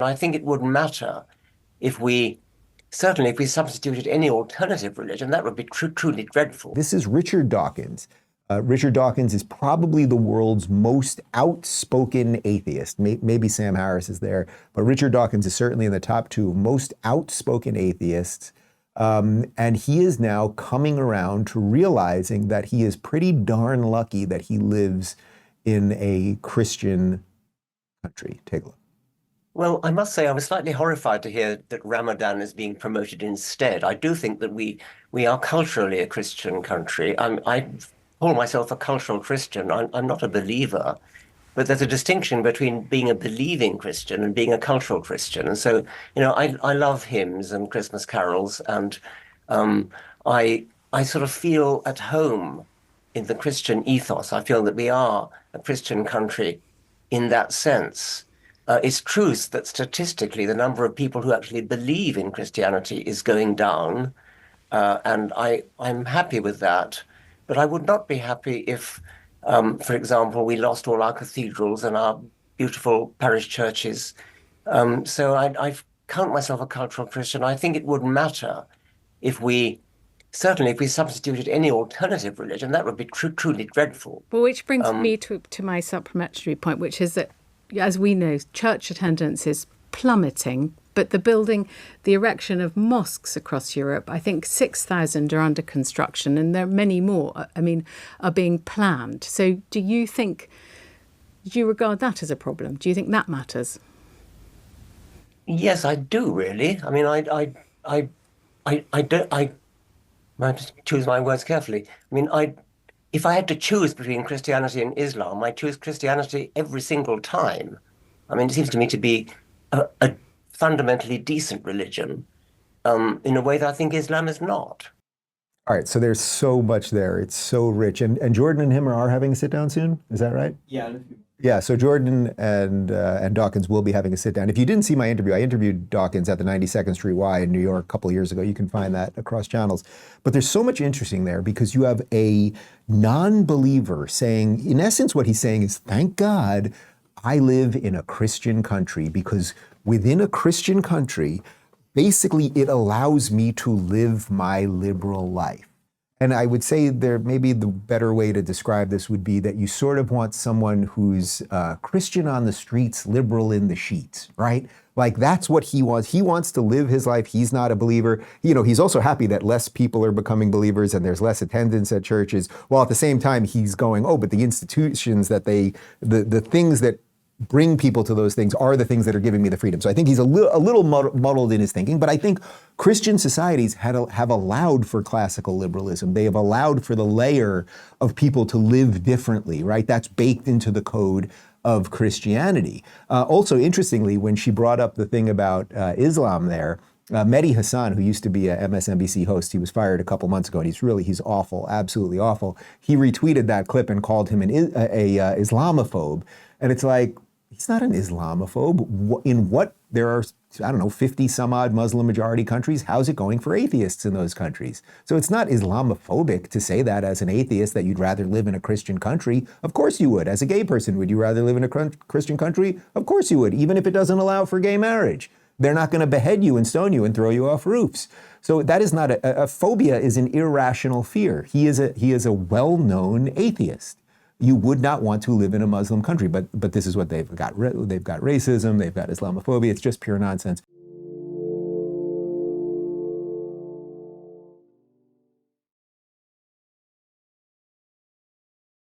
I think it would matter if certainly if we substituted any alternative religion, that would be truly dreadful. This is Richard Dawkins. Richard Dawkins is probably the world's most outspoken atheist. Maybe Sam Harris is there, but Richard Dawkins is certainly in the top two most outspoken atheists. And he is now coming around to realizing that he is pretty darn lucky that he lives in a Christian country. Take a look. Well, I must say I was slightly horrified to hear that Ramadan is being promoted instead. I do think that we are culturally a Christian country. I call myself a cultural Christian. I'm not a believer, but there's a distinction between being a believing Christian and being a cultural Christian. And so, I love hymns and Christmas carols, and I sort of feel at home in the Christian ethos. I feel that we are a Christian country in that sense. It's true that statistically, the number of people who actually believe in Christianity is going down, and I'm happy with that. But I would not be happy if, for example, we lost all our cathedrals and our beautiful parish churches. So I count myself a cultural Christian. I think it would matter if certainly if we substituted any alternative religion, that would be truly dreadful. Well, which brings me to my supplementary point, which is that, as we know, church attendance is plummeting, but the erection of mosques across Europe, I think 6,000 are under construction, and there are many more, are being planned. So do you regard that as a problem? Do you think that matters? Yes, I do, really. I mean, I have to choose my words carefully. I mean, if I had to choose between Christianity and Islam, I choose Christianity every single time. I mean, it seems to me to be a fundamentally decent religion, in a way that I think Islam is not. All right, so there's so much there. It's so rich. And Jordan and him are having a sit down soon. Is that right? Yeah. Yeah, so Jordan and Dawkins will be having a sit down. If you didn't see my interview, I interviewed Dawkins at the 92nd Street Y in New York a couple of years ago. You can find that across channels. But there's so much interesting there because you have a non-believer saying, in essence, what he's saying is, thank God I live in a Christian country, because within a Christian country, basically it allows me to live my liberal life. And I would say maybe the better way to describe this would be that you sort of want someone who's Christian on the streets, liberal in the sheets, right? Like that's what he wants. He wants to live his life. He's not a believer. He's also happy that less people are becoming believers and there's less attendance at churches, while at the same time he's going, but the institutions that the things that bring people to those things are the things that are giving me the freedom. So I think he's a little muddled in his thinking, but I think Christian societies have allowed for classical liberalism. They have allowed for the layer of people to live differently, right? That's baked into the code of Christianity. Also, interestingly, when she brought up the thing about Islam there, Mehdi Hassan, who used to be a MSNBC host, he was fired a couple months ago, and he's awful, absolutely awful. He retweeted that clip and called him a Islamophobe. And it's like, he's not an Islamophobe. There are, 50 some odd Muslim majority countries. How's it going for atheists in those countries? So it's not Islamophobic to say that as an atheist, that you'd rather live in a Christian country. Of course you would. As a gay person, would you rather live in a Christian country? Of course you would, even if it doesn't allow for gay marriage. They're not going to behead you and stone you and throw you off roofs. So that is not a phobia is an irrational fear. He is a well-known atheist. You would not want to live in a Muslim country, but this is what they've got. They've got racism, they've got Islamophobia. It's just pure nonsense.